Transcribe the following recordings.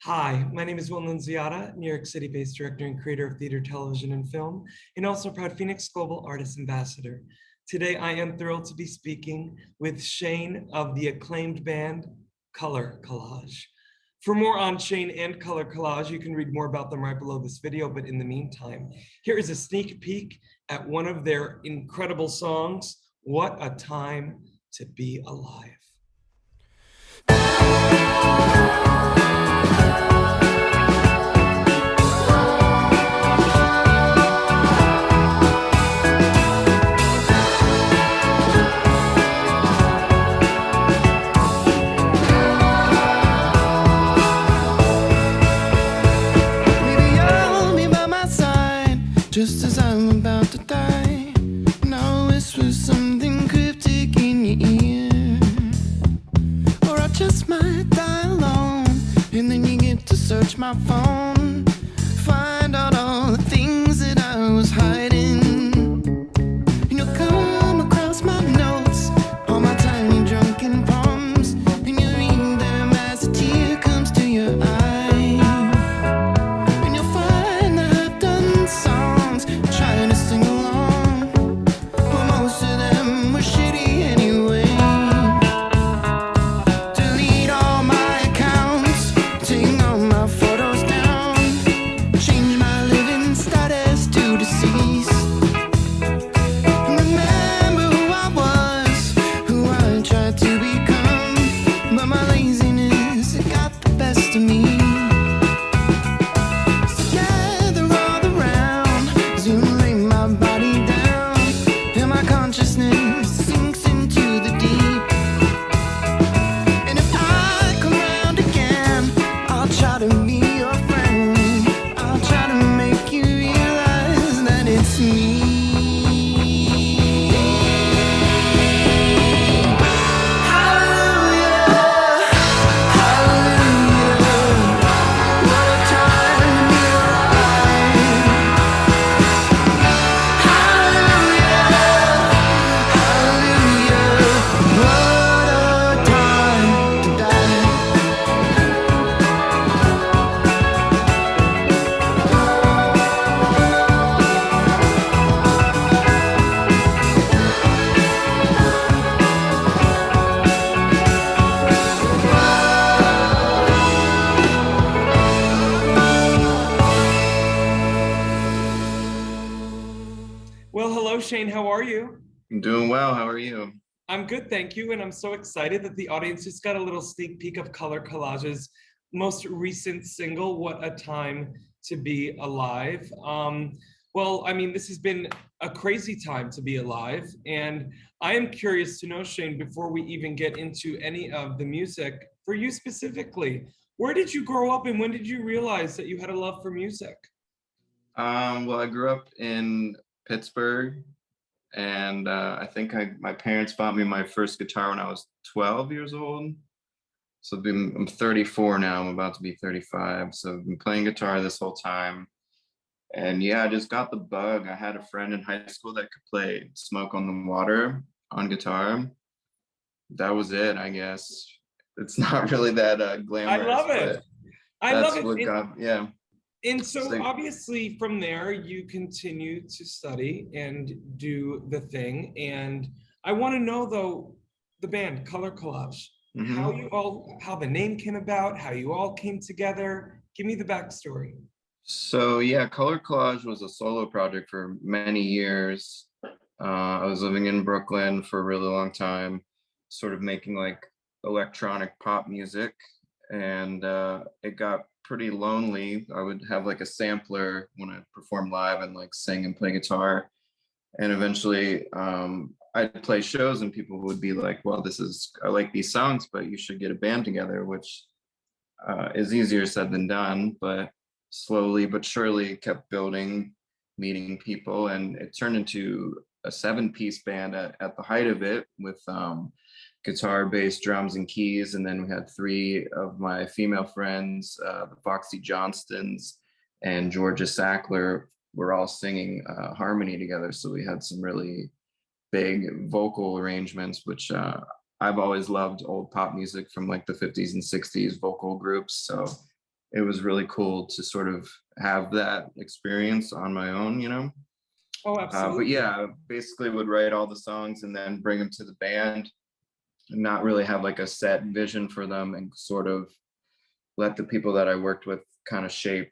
Hi, my name is Will Nunziata, New York City-based director and creator of theater, television, and film, and also proud FENIX Global Artist Ambassador. Today, I am thrilled to be speaking with Shane of the acclaimed band, Color Collage. For more on Shane and Color Collage, you can read more about them right below this video, but in the meantime, here is a sneak peek at one of their incredible songs, What a Time to Be Alive. Just as I'm about to die, now whisper something cryptic in your ear. Or I just might die alone, and then you get to search my phone, find out all the things that I was hiding. And you'll come across my notes, all my tiny drunken poems, and you read them as a tear comes to your eye. Well, hello, Shane. How are you? I'm doing well. How are you? I'm good, thank you. And I'm so excited that the audience just got a little sneak peek of Color Collage's most recent single, What a Time to Be Alive. Well, I mean, this has been a crazy time to be alive. And I am curious to know, Shane, before we even get into any of the music, for you specifically, where did you grow up and when did you realize that you had a love for music? Well, I grew up in Pittsburgh, and I think my parents bought me my first guitar when I was 12 years old. So I'm 34 now. I'm about to be 35. So I've been playing guitar this whole time. And yeah, I just got the bug. I had a friend in high school that could play Smoke on the Water on guitar. That was it, I guess. It's not really that glamorous. I love it. I love it. What yeah. And so obviously from there, you continue to study and do the thing. And I want to know though, the band Color Collage, how the name came about, how you all came together. Give me the backstory. So yeah, Color Collage was a solo project for many years. I was living in Brooklyn for a really long time, sort of making like electronic pop music. And it got pretty lonely. I would have like a sampler when I performed live and like sing and play guitar. And eventually I'd play shows and people would be like, well, I like these songs, but you should get a band together, which is easier said than done, but slowly but surely kept building, meeting people, and it turned into a 7-piece band at the height of it with guitar, bass, drums, and keys. And then we had 3 of my female friends, the Foxy Johnstons and Georgia Sackler, were all singing harmony together. So we had some really big vocal arrangements, which I've always loved old pop music from like the 50s and 60s vocal groups. So it was really cool to sort of have that experience on my own, you know. Oh, But absolutely. yeah, basically would write all the songs and then bring them to the band and not really have like a set vision for them, and sort of let the people that I worked with kind of shape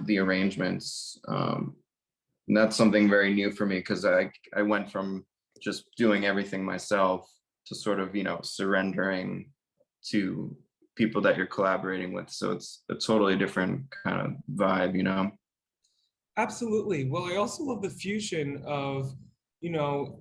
the arrangements. And that's something very new for me, because I went from just doing everything myself to sort of, you know, surrendering to people that you're collaborating with. So it's a totally different kind of vibe, you know? Absolutely. Well, I also love the fusion of, you know,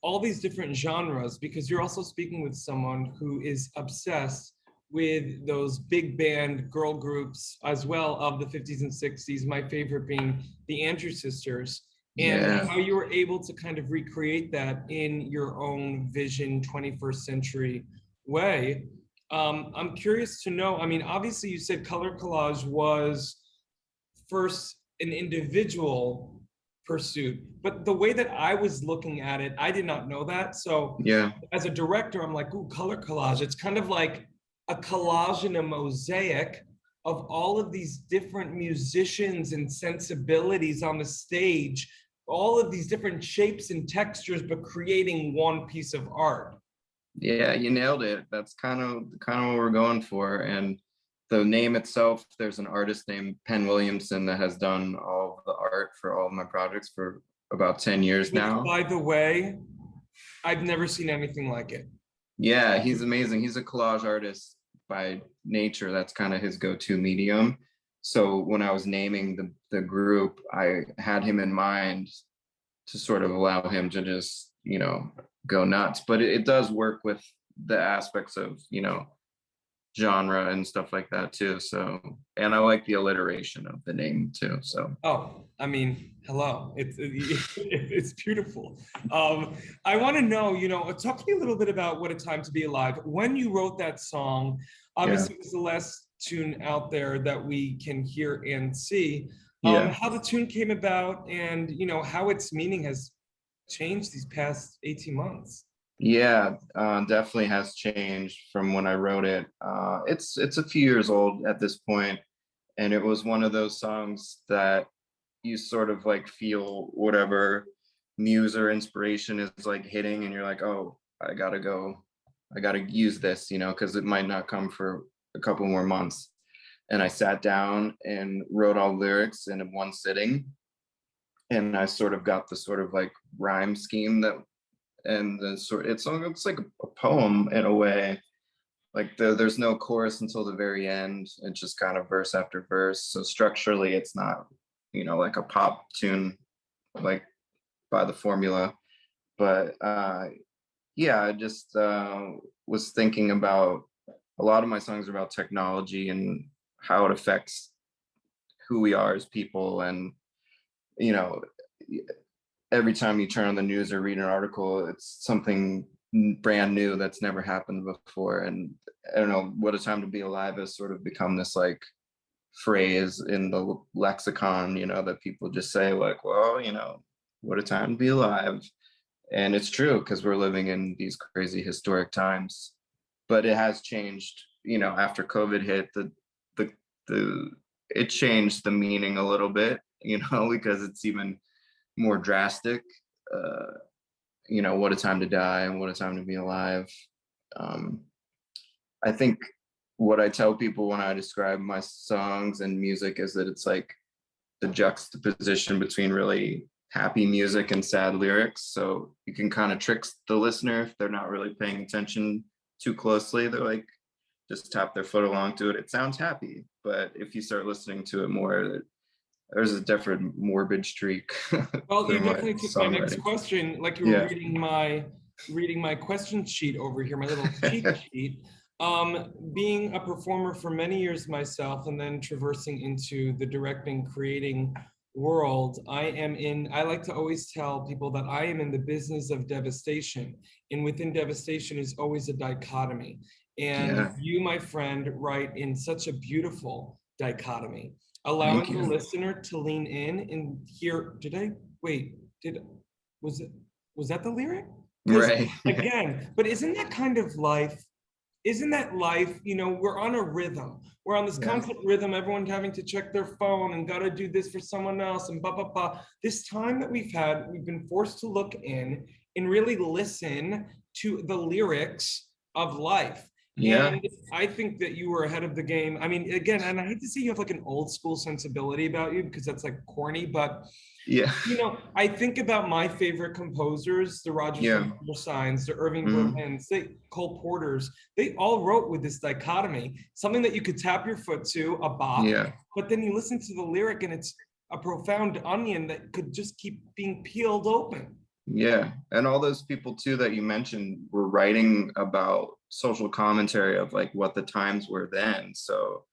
all these different genres, because you're also speaking with someone who is obsessed with those big band girl groups as well of the 50s and 60s, my favorite being the Andrew Sisters, and Yeah. how you were able to kind of recreate that in your own vision 21st century way. I'm curious to know, I mean, obviously you said Color Collage was first an individual pursuit, but the way that I was looking at it, I did not know that. So Yeah. as a director, I'm like, ooh, color collage. It's kind of like a collage and a mosaic of all of these different musicians and sensibilities on the stage, all of these different shapes and textures, but creating one piece of art. Yeah, you nailed it. That's kind of what we're going for. And the name itself, there's an artist named Penn Williamson that has done all of the art for all of my projects for about 10 years Which, now. by the way, I've never seen anything like it. Yeah, he's amazing. He's a collage artist by nature. That's kind of his go-to medium. So when I was naming the group, I had him in mind to sort of allow him to just, you know, go nuts. But it does work with the aspects of, you know, genre and stuff like that too. So, and I like the alliteration of the name too. So, Oh, I mean, hello. It's beautiful. I want to know, you know, talk to me a little bit about "What a Time to Be Alive." When you wrote that song, yeah, obviously it was the last tune out there that we can hear and see. yeah. How the tune came about, and you know how its meaning has changed these past 18 months. Yeah, definitely has changed from when I wrote it. It's a few years old at this point, and it was one of those songs that you sort of like feel whatever muse or inspiration is like hitting, and you're like, oh, I gotta use this, you know, because it might not come for a couple more months. And I sat down and wrote all lyrics in one sitting, and I sort of got the sort of like rhyme scheme that, and the sort it's like a poem in a way. Like there's no chorus until the very end. It's just kind of verse after verse. So structurally, it's not, you know, like a pop tune like by the formula. But yeah, I just was thinking about, a lot of my songs are about technology and how it affects who we are as people. And you know, every time you turn on the news or read an article, it's something brand new that's never happened before. And I don't know, "What a Time to Be Alive" has sort of become this like phrase in the lexicon, you know, that people just say like, well, you know, what a time to be alive. And it's true, because we're living in these crazy historic times. But it has changed, you know, after COVID hit, the the it changed the meaning a little bit, you know, because it's even more drastic. uh you know, what a time to die and what a time to be alive. um I think what I tell people when I describe my songs and music is that it's like the juxtaposition between really happy music and sad lyrics. So you can kind of trick the listener if they're not really paying attention too closely. They're like, just tap their foot along to it. It sounds happy. But if you start listening to it more, there's a different morbid streak Well, you through my definitely took my next songwriting. question, like you were Yeah. reading my question sheet over here, my little cheat sheet. Being a performer for many years myself, and then traversing into the directing, creating world, I like to always tell people that I am in the business of devastation, and within devastation is always a dichotomy. And Yeah. you, my friend, write in such a beautiful dichotomy, Thank allowing the you. listener to lean in and hear. Did I wait? Did was it was that the lyric? Because Right. again, but isn't that kind of life? isn't that life? You know, we're on a rhythm. We're on this Yeah. constant rhythm, everyone having to check their phone and gotta do this for someone else and blah, blah, blah. This time that we've had, we've been forced to look in and really listen to the lyrics of life. Yeah. And I think that you were ahead of the game. I mean, again, and I hate to say you have like an old school sensibility about you because that's like corny, but Yeah. you know, I think about my favorite composers, the Rogers Yeah. Hammersteins, the Irving Mhm. Berlins, Cole Porters. They all wrote with this dichotomy, something that you could tap your foot to, a bop, Yeah. but then you listen to the lyric and it's a profound onion that could just keep being peeled open. Yeah. And all those people too that you mentioned were writing about social commentary of like what the times were then. So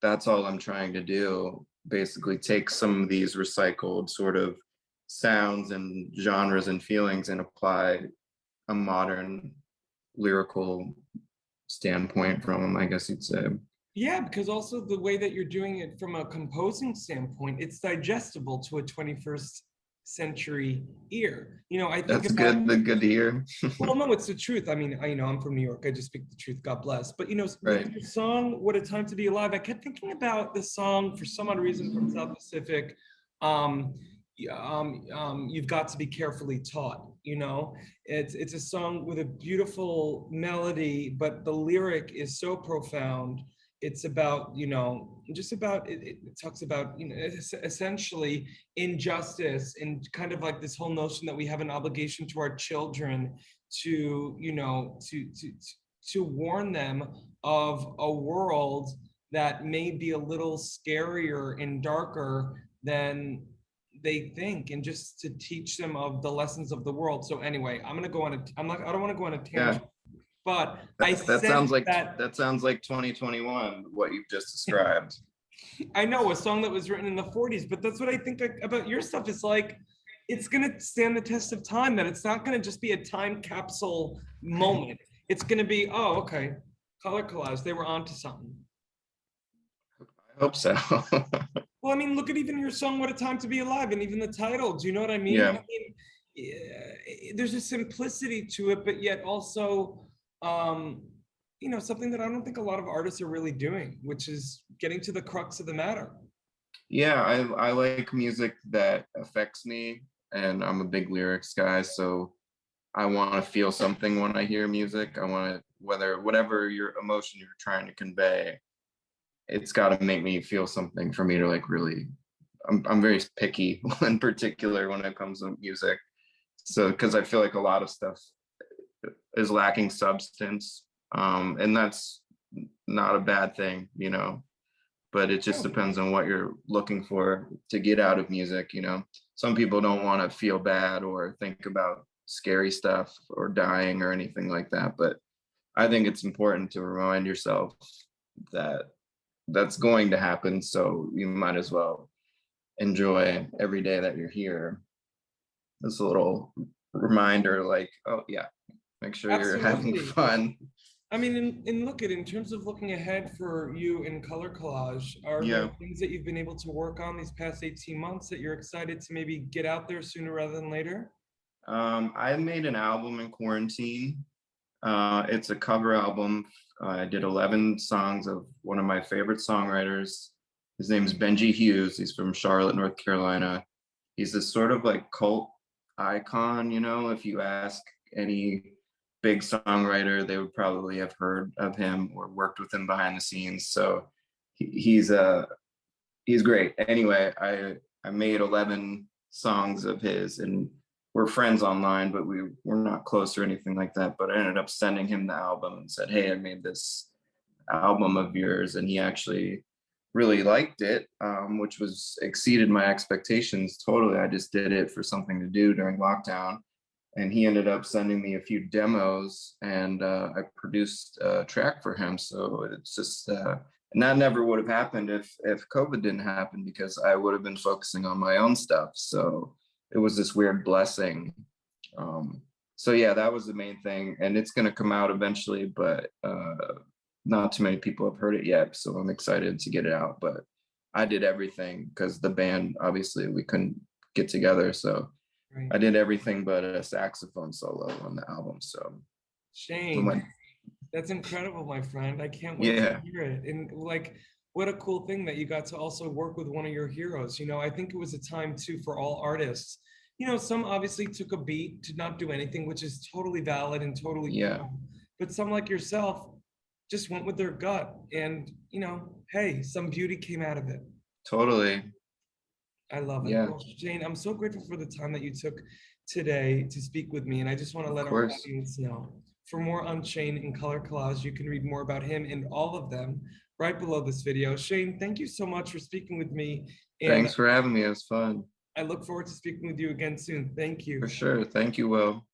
that's all I'm trying to do. Basically take some of these recycled sort of sounds and genres and feelings and apply a modern lyrical standpoint from them, I guess you'd say. Yeah, because also the way that you're doing it from a composing standpoint, it's digestible to a 21st century ear. You know, I think That's about, good to hear. well, no, it's the truth. I mean, you know, I'm from New York. I just speak the truth. God bless. But you know, with Right. your song "What a Time to Be Alive," I kept thinking about the song for some odd reason from South Pacific. Um, you've got to be carefully taught. You know, it's a song with a beautiful melody, but the lyric is so profound. It's about, you know, just about it talks about, you know, essentially injustice and kind of like this whole notion that we have an obligation to our children to, you know, to warn them of a world that may be a little scarier and darker than they think, and just to teach them of the lessons of the world. So anyway, I'm gonna go on a, I don't want to go on a Yeah. tangent, but I That sense that that sounds like 2021, what you've just described. I know a song that was written in the 40s, but that's what I think about your stuff. Is like, it's gonna stand the test of time, that it's not gonna just be a time capsule moment. It's gonna be, oh, okay, color collage, they were onto something. I hope so. Well, I mean, look at even your song, What a Time to Be Alive, and even the title. Do you know what I mean? I Yeah. mean, there's a simplicity to it, but yet also, um, you know, something that I don't think a lot of artists are really doing, which is getting to the crux of the matter. Yeah, I like music that affects me, and I'm a big lyrics guy, so I want to feel something when I hear music. I want to, whatever your emotion you're trying to convey, it's got to make me feel something for me to like really. I'm very picky in particular when it comes to music. So because I feel like a lot of stuff is lacking substance, and that's not a bad thing, you know. But it just depends on what you're looking for to get out of music, you know. Some people don't want to feel bad or think about scary stuff or dying or anything like that, but I think it's important to remind yourself that that's going to happen, so you might as well enjoy every day that you're here. This little reminder, like, oh yeah, make sure you're having Absolutely. fun. I mean, and look at, in terms of looking ahead for you in color collage, are there Yeah. things that you've been able to work on these past 18 months that you're excited to maybe get out there sooner rather than later? I made an album in quarantine. It's a cover album. I did 11 songs of one of my favorite songwriters. His name is Benji Hughes. He's from Charlotte, North Carolina. He's this sort of like cult icon, you know, if you ask any big songwriter, they would probably have heard of him or worked with him behind the scenes. So he's he's great. Anyway, I made 11 songs of his, and we're friends online, but we're not close or anything like that. But I ended up sending him the album and said, "Hey, I made this album of yours," and he actually really liked it, which was exceeded my expectations totally. I just did it for something to do during lockdown, and he ended up sending me a few demos, and I produced a track for him. So it's just and that never would have happened if COVID didn't happen, because I would have been focusing on my own stuff. So it was this weird blessing. So yeah, that was the main thing, and it's going to come out eventually, but not too many people have heard it yet. So I'm excited to get it out. But I did everything because the band, obviously, we couldn't get together, so Right. I did everything but a saxophone solo on the album. So Shane, That's incredible, my friend. I can't wait Yeah, to hear it. And like, what a cool thing that you got to also work with one of your heroes. You know, I think it was a time too for all artists. You know, some obviously took a beat to not do anything, which is totally valid and totally yeah, cool. But some like yourself just went with their gut. And, you know, hey, some beauty came out of it. totally. I love it. Yeah, Well, Jane, I'm so grateful for the time that you took today to speak with me. And I just want to of let our course. audience know, for more on Shane and Color Collage, you can read more about him and all of them right below this video. Shane, thank you so much for speaking with me. And Thanks for having me. It was fun. I look forward to speaking with you again soon. Thank For you. sure. Thank you, Will.